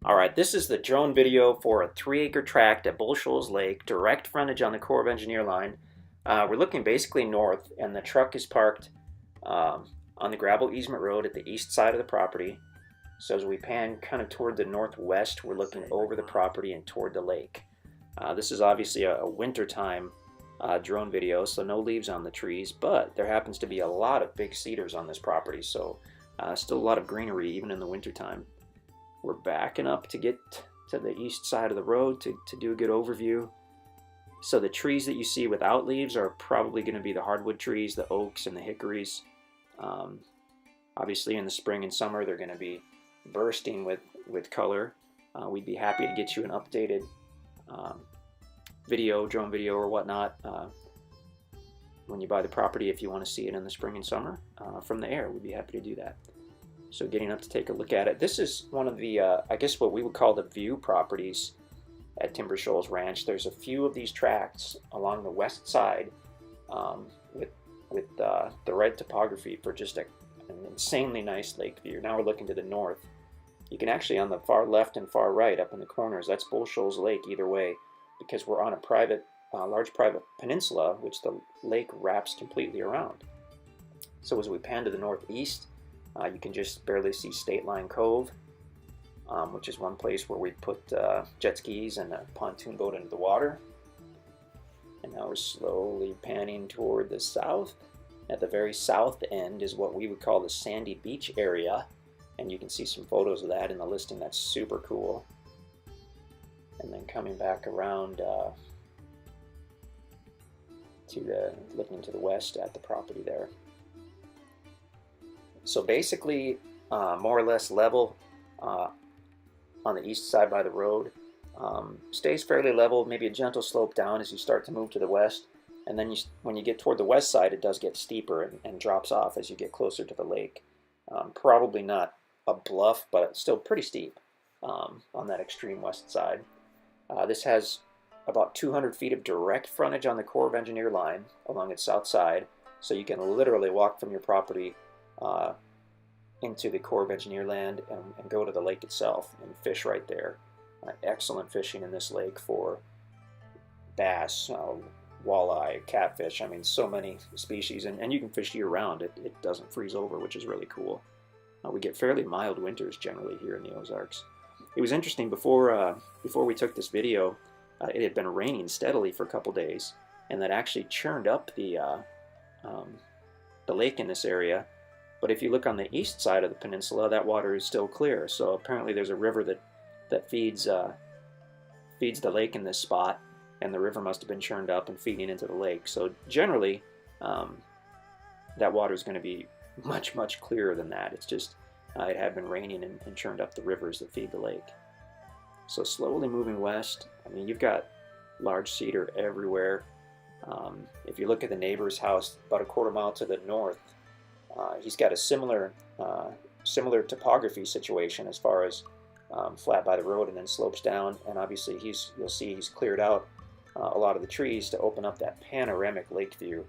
Alright, this is the drone video for a 3-acre tract at Shoals Lake, direct frontage on the Corps of Engineer line. We're looking basically north, and the truck is parked on the gravel easement road at the east side of the property. So as we pan kind of toward the northwest, we're looking over the property and toward the lake. This is obviously a wintertime drone video, so no leaves on the trees, but there happens to be a lot of big cedars on this property, so still a lot of greenery even in the wintertime. We're backing up to get to the east side of the road to do a good overview. So the trees that you see without leaves are probably going to be the hardwood trees, the oaks and the hickories. Obviously in the spring and summer they're going to be bursting with color. We'd be happy to get you an updated drone video or whatnot when you buy the property if you want to see it in the spring and summer from the air. We'd be happy to do that. So getting up to take a look at it. This is one of the, I guess what we would call the view properties at Timber Shoals Ranch. There's a few of these tracts along the west side with the right topography for just an insanely nice lake view. Now we're looking to the north. You can actually, on the far left and far right, up in the corners, that's Shoals Lake either way, because we're on a private, large private peninsula, which the lake wraps completely around. So as we pan to the northeast, you can just barely see State Line Cove, which is one place where we put jet skis and a pontoon boat into the water. And now we're slowly panning toward the south. At the very south end is what we would call the Sandy Beach area, and you can see some photos of that in the listing. That's super cool. And then coming back around looking to the west at the property there. So basically, more or less level on the east side by the road. Stays fairly level, maybe a gentle slope down as you start to move to the west. And then when you get toward the west side, it does get steeper and drops off as you get closer to the lake. Probably not a bluff, but still pretty steep on that extreme west side. This has about 200 feet of direct frontage on the Corps of Engineer line along its south side. So you can literally walk from your property into the Corps of Engineer land and go to the lake itself and fish right there. Excellent fishing in this lake for bass, walleye, catfish. I mean, so many species, and you can fish year round. It doesn't freeze over, which is really cool. We get fairly mild winters generally here in the Ozarks. It was interesting, before we took this video, it had been raining steadily for a couple days, and that actually churned up the lake in this area. But if you look on the east side of the peninsula, that water is still clear. So apparently there's a river that feeds the lake in this spot, and the river must have been churned up and feeding into the lake. So generally, that water is going to be much, much clearer than that. It's just it had been raining and churned up the rivers that feed the lake. So slowly moving west. I mean, you've got large cedar everywhere. If you look at the neighbor's house about a quarter mile to the north, he's got a similar topography situation as far as flat by the road and then slopes down, and obviously you'll see he's cleared out a lot of the trees to open up that panoramic lake view,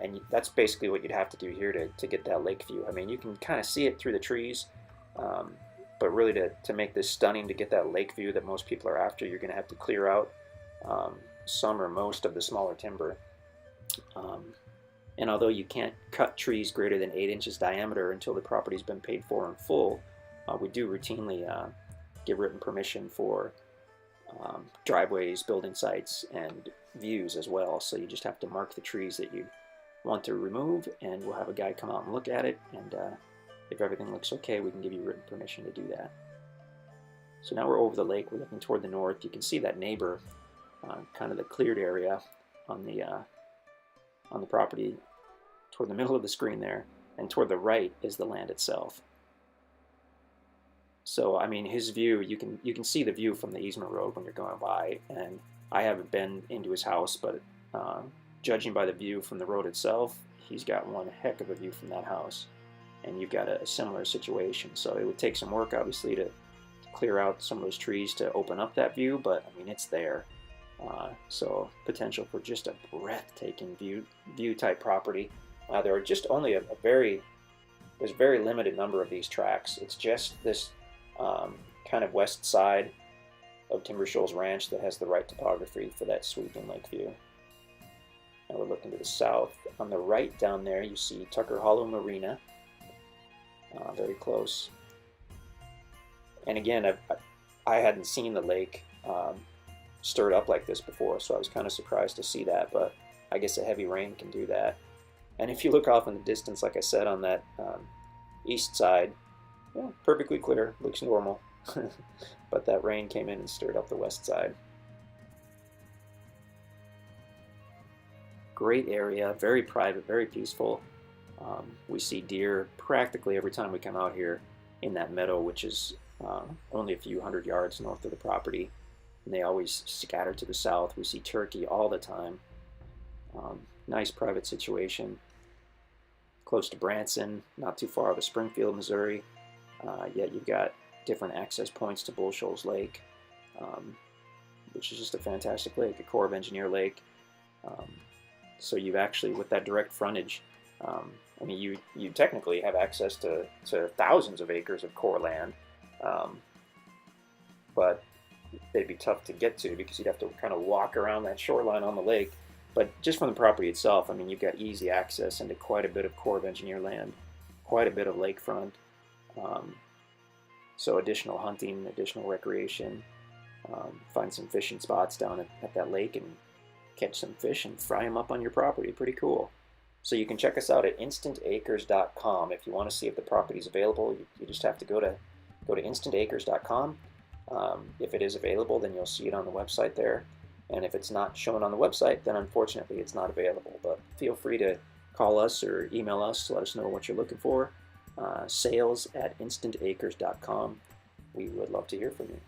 and that's basically what you'd have to do here to get that lake view. I mean, you can kind of see it through the trees, but really to make this stunning, to get that lake view that most people are after, you're going to have to clear out some or most of the smaller timber. And although you can't cut trees greater than 8 inches diameter until the property's been paid for in full, we do routinely give written permission for driveways, building sites, and views as well. So you just have to mark the trees that you want to remove, and we'll have a guy come out and look at it, and if everything looks okay, we can give you written permission to do that. So now we're over the lake, we're looking toward the north. You can see that neighbor, kind of the cleared area on the property toward the middle of the screen there, and toward the right is the land itself. So I mean, his view, you can see the view from the easement road when you're going by, and I haven't been into his house, but judging by the view from the road itself, he's got one heck of a view from that house, and you've got a similar situation. So it would take some work, obviously, to clear out some of those trees to open up that view, but I mean, it's there. So potential for just a breathtaking view type property. There are just only there's a very limited number of these tracks. It's just this kind of west side of Timber Shoals Ranch that has the right topography for that sweeping lake view. Now we're looking to the south. On the right down there you see Tucker Hollow Marina, very close. And again, I hadn't seen the lake stirred up like this before, so I was kind of surprised to see that, but I guess a heavy rain can do that. And if you look off in the distance, like I said, on that east side, yeah, perfectly clear, looks normal. But that rain came in and stirred up the west side. Great area, very private, very peaceful. We see deer practically every time we come out here in that meadow, which is only a few hundred yards north of the property. And they always scatter to the south. We see turkey all the time. Nice private situation. Close to Branson, not too far out of Springfield, Missouri. Yet you've got different access points to Bull Shoals Lake, which is just a fantastic lake, a Corps of Engineer lake. So you've actually, with that direct frontage, I mean, you technically have access to thousands of acres of Corps land, but they'd be tough to get to because you'd have to kind of walk around that shoreline on the lake. But just from the property itself, I mean, you've got easy access into quite a bit of Corps of Engineer land, quite a bit of lakefront. So additional hunting, additional recreation, find some fishing spots down at that lake and catch some fish and fry them up on your property. Pretty cool. So you can check us out at InstantAcres.com if you want to see if the property is available. You just have to go to InstantAcres.com. If it is available, then you'll see it on the website there. And if it's not shown on the website, then unfortunately it's not available. But feel free to call us or email us to let us know what you're looking for. Sales@InstantAcres.com. We would love to hear from you.